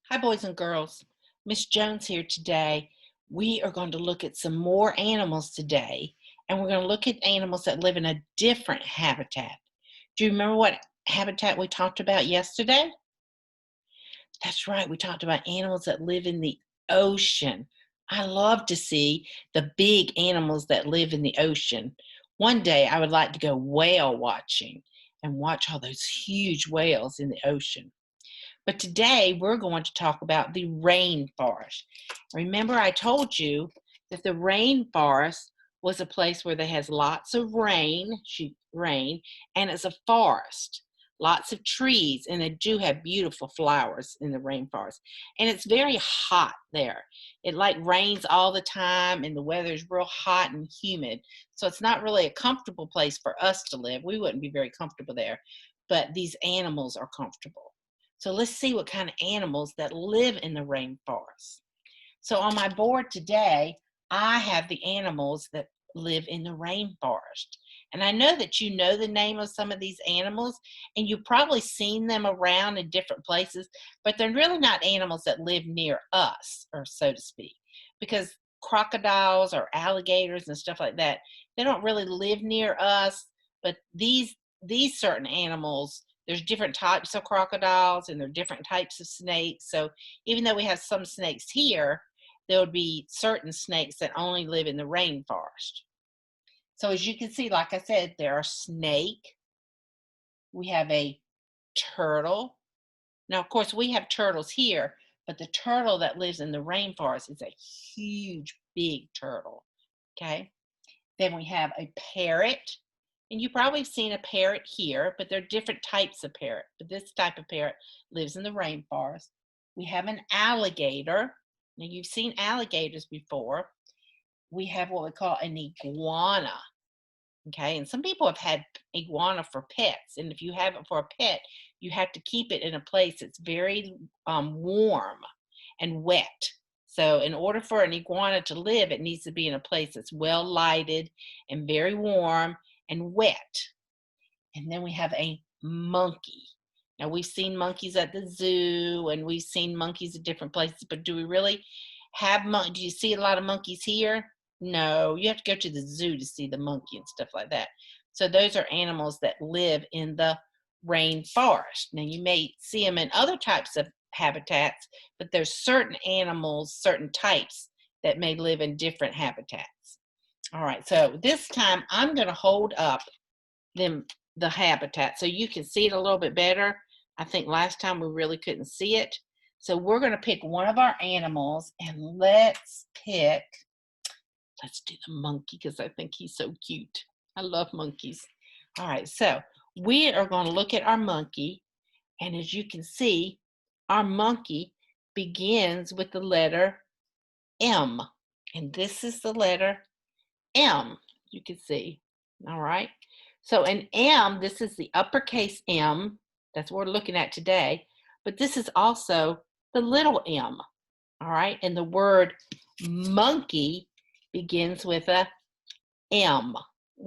Hi, boys and girls. Miss Jones here today. We are going to look at some more animals today, and we're going to look at animals that live in a different habitat. Do you remember what habitat we talked about yesterday? That's right, we talked about animals that live in the ocean. I love to see the big animals that live in the ocean. One day I would like to go whale watching and watch all those huge whales in the ocean. But today we're going to talk about the rainforest. Remember, I told you that the rainforest was a place where there has lots of rain, and it's a forest, lots of trees, and they do have beautiful flowers in the rainforest. And it's very hot there. It like rains all the time, and the weather is real hot and humid. So it's not really a comfortable place for us to live. We wouldn't be very comfortable there, but these animals are comfortable. So let's see what kind of animals that live in the rainforest. So on my board today, I have the animals that live in the rainforest. And I know that you know the name of some of these animals, and you've probably seen them around in different places, but they're really not animals that live near us, or so to speak, because crocodiles or alligators and stuff like that, they don't really live near us, but these certain animals, there's different types of crocodiles and there are different types of snakes. So even though we have some snakes here, there would be certain snakes that only live in the rainforest. So as you can see, like I said, there are snake, we have a turtle. Now, of course, we have turtles here, but the turtle that lives in the rainforest is a huge, big turtle. Okay. Then we have a parrot, and you probably have seen a parrot here, but there are different types of parrot. But this type of parrot lives in the rainforest. We have an alligator. Now, you've seen alligators before. We have what we call an iguana. Okay, and some people have had iguana for pets, and if you have it for a pet, you have to keep it in a place that's very warm and wet. So in order for an iguana to live, it needs to be in a place that's well lighted and very warm and wet. And then we have a monkey. Now we've seen monkeys at the zoo and we've seen monkeys at different places, but do we really have do you see a lot of monkeys here? No, you have to go to the zoo to see the monkey and stuff like that. So those are animals that live in the rainforest. Now you may see them in other types of habitats, but there's certain animals, certain types that may live in different habitats. All right, so this time I'm going to hold up the habitat so you can see it a little bit better. I think last time we really couldn't see it. So we're going to pick one of our animals, and let's do the monkey because I think he's so cute. I love monkeys. All right, so we are going to look at our monkey, and as you can see, our monkey begins with the letter M, and this is the letter M, you can see. All right. So an M, this is the uppercase M. That's what we're looking at today. But this is also the little m. All right. And the word monkey begins with a M.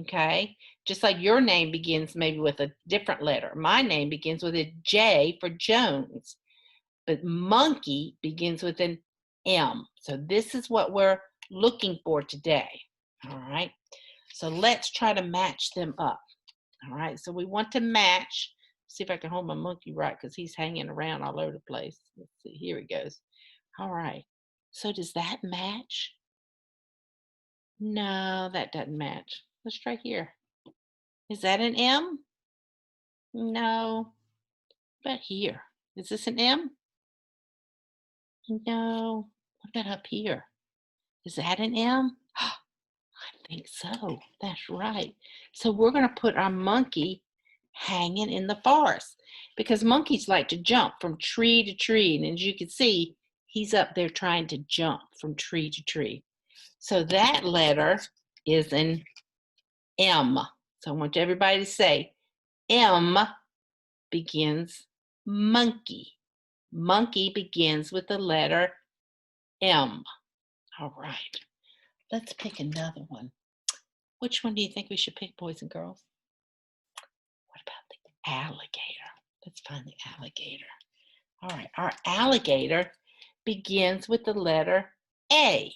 Okay. Just like your name begins maybe with a different letter. My name begins with a J for Jones. But monkey begins with an M. So this is what we're looking for today. All right. So let's try to match them up. All right. So we want to match. See if I can hold my monkey right because he's hanging around all over the place. Let's see. Here he goes. All right. So does that match? No, that doesn't match. Let's try here. Is that an M? No. But here. Is this an M? No. What about up here? Is that an M? I think so. That's right. So we're going to put our monkey hanging in the forest because monkeys like to jump from tree to tree. And as you can see, he's up there trying to jump from tree to tree. So that letter is an M. So I want everybody to say M begins monkey. Monkey begins with the letter M. All right. Let's pick another one. Which one do you think we should pick, boys and girls? What about the alligator? Let's find the alligator. All right, our alligator begins with the letter A.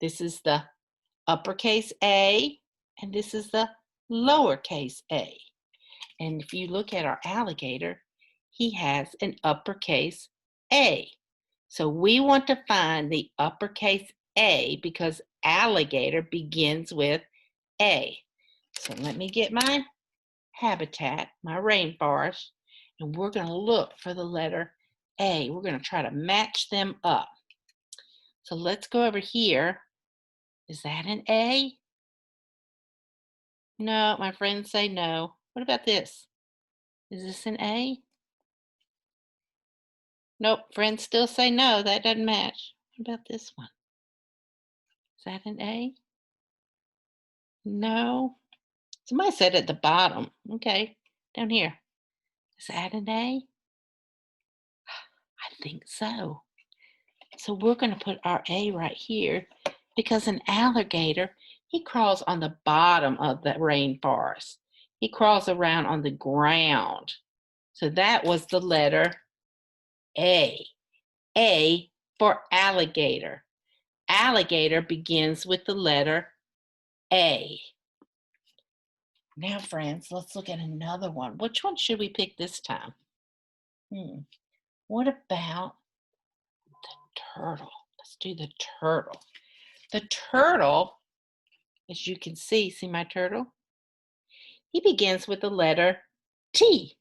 This is the uppercase A, and this is the lowercase a. And if you look at our alligator, he has an uppercase A. So we want to find the uppercase A because alligator begins with A. So let me get my habitat, my rainforest, and we're going to look for the letter A. We're going to try to match them up. So let's go over here. Is that an A? No, my friends say no. What about this? Is this an A? Nope, friends still say no, that doesn't match. What about this one? Is that an A? No. Somebody said at the bottom. Okay, down here. Is that an A? I think so. So we're going to put our A right here because an alligator, he crawls on the bottom of the rainforest. He crawls around on the ground. So that was the letter A. A for alligator. Alligator begins with the letter A. Now, friends, let's look at another one. Which one should we pick this time? What about the turtle? Let's do the turtle. The turtle, as you can see my turtle? He begins with the letter T.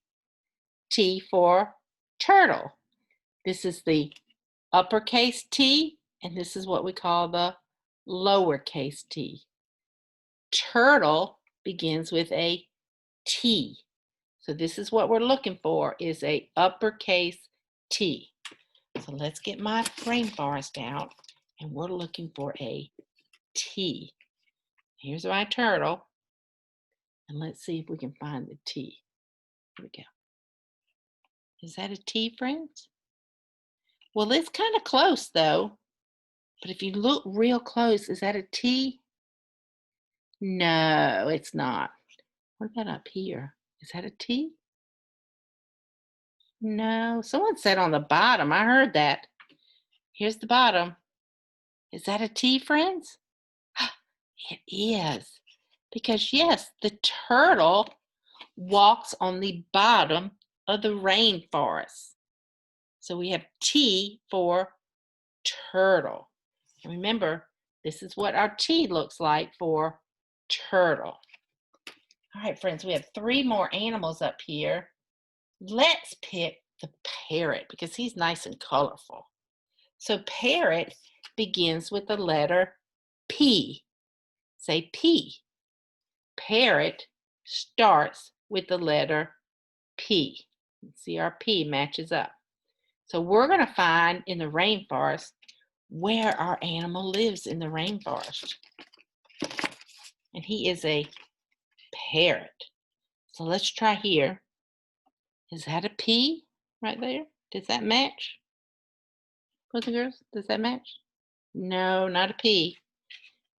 T for turtle. This is the uppercase T, and this is what we call the lowercase t. Turtle begins with a T. So this is what we're looking for, is a uppercase T. So let's get my rainforest out, and we're looking for a T. Here's my turtle, and let's see if we can find the T. Here we go. Is that a T, friends? Well, it's kind of close, though. But if you look real close, is that a T? No, it's not. What about up here? Is that a T? No, someone said on the bottom. I heard that. Here's the bottom. Is that a T, friends? It is. Because, yes, the turtle walks on the bottom of the rainforest. So we have T for turtle. And remember, this is what our T looks like for turtle. All right, friends, we have 3 more animals up here. Let's pick the parrot because he's nice and colorful. So parrot begins with the letter P. Say P. Parrot starts with the letter P. See, our P matches up. So we're going to find in the rainforest where our animal lives in the rainforest. And he is a parrot. So let's try here. Is that a P right there? Does that match? Both the girls, does that match? No, not a P.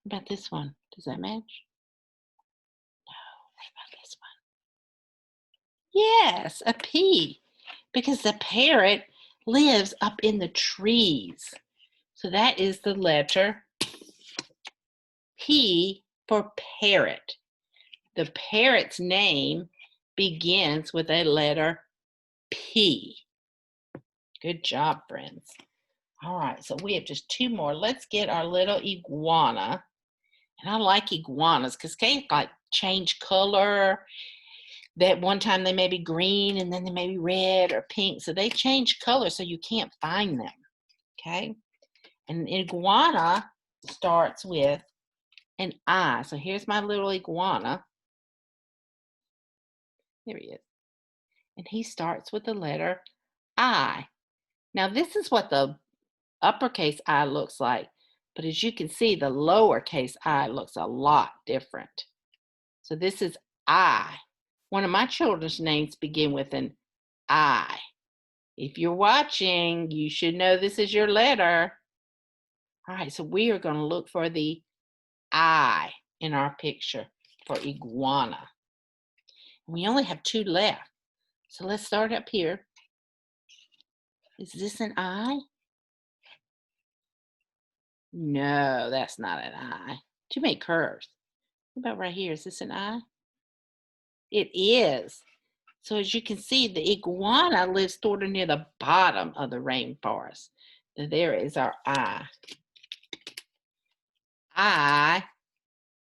What about this one? Does that match? No, what about this one? Yes, a P. Because the parrot lives up in the trees. So that is the letter P for parrot. The parrot's name begins with a letter P. Good job, friends. All right, so we have just 2 more. Let's get our little iguana. And I like iguanas because they like change color. That one time they may be green and then they may be red or pink. So they change color so you can't find them. Okay? And iguana starts with an I. So here's my little iguana. There he is. And he starts with the letter I. Now this is what the uppercase I looks like. But as you can see, the lowercase I looks a lot different. So this is I. One of my children's names begin with an I. If you're watching, you should know this is your letter. All right, so we are going to look for the I in our picture for iguana. We only have 2 left. So let's start up here. Is this an eye? No, that's not an eye. Too many curves. What about right here? Is this an eye? It is. So as you can see, the iguana lives sort of near the bottom of the rainforest. And there is our eye. I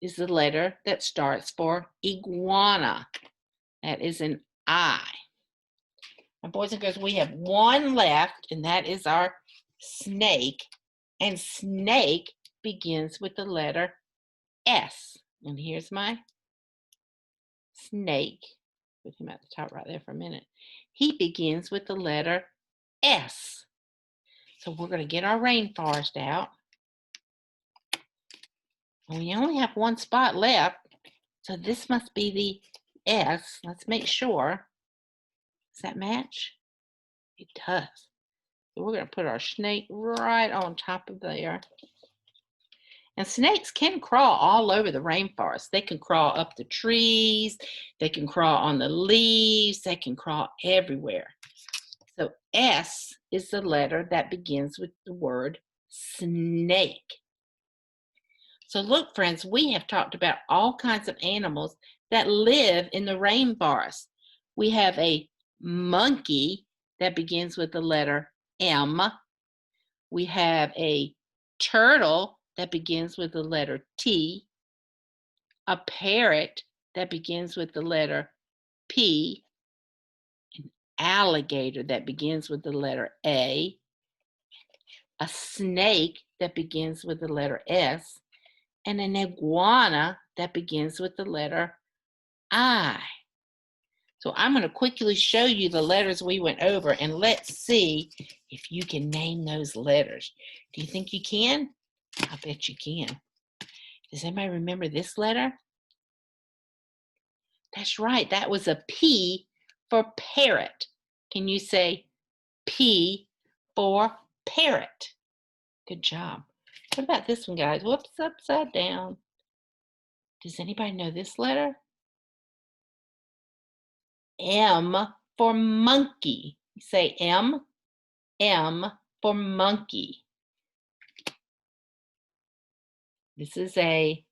is the letter that starts for iguana. That is an I. And boys and girls, we have one left, and that is our snake. And snake begins with the letter S. And here's my snake. Put him at the top right there for a minute. He begins with the letter S. So we're going to get our rainforest out. And we only have one spot left. So this must be the S. Let's make sure. Does that match? It does. So we're going to put our snake right on top of there. And snakes can crawl all over the rainforest. They can crawl up the trees. They can crawl on the leaves. They can crawl everywhere. So S is the letter that begins with the word snake. So look, friends, we have talked about all kinds of animals that live in the rainforest. We have a monkey that begins with the letter M. We have a turtle that begins with the letter T, a parrot that begins with the letter P, an alligator that begins with the letter A snake that begins with the letter S, and an iguana that begins with the letter I. So I'm going to quickly show you the letters we went over, and let's see if you can name those letters. Do you think you can? I bet you can. Does anybody remember this letter? That's right. That was a P for parrot. Can you say P for parrot? Good job. What about this one, guys? Whoops, upside down. Does anybody know this letter? M for monkey. Say M. M for monkey. This is A,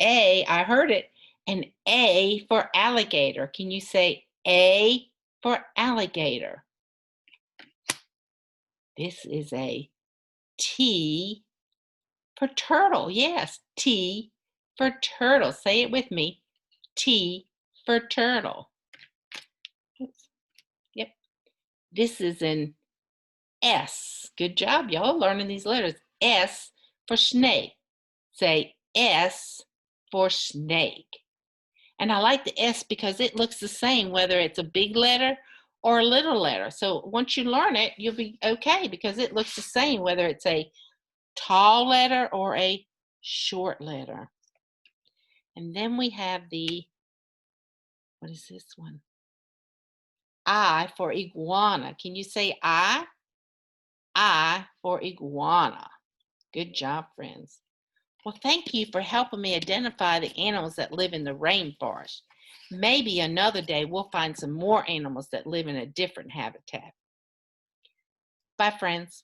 I heard it, an A for alligator. Can you say A for alligator? This is a T for turtle. Yes, T for turtle. Say it with me. T for turtle. Oops. Yep. This is an S. Good job, y'all, learning these letters. S for snake. Say S for snake. And I like the S because it looks the same whether it's a big letter or a little letter. So once you learn it, you'll be okay because it looks the same whether it's a tall letter or a short letter. And then we have the, what is this one? I for iguana. Can you say I? I for iguana. Good job, friends. Well, thank you for helping me identify the animals that live in the rainforest. Maybe another day we'll find some more animals that live in a different habitat. Bye, friends.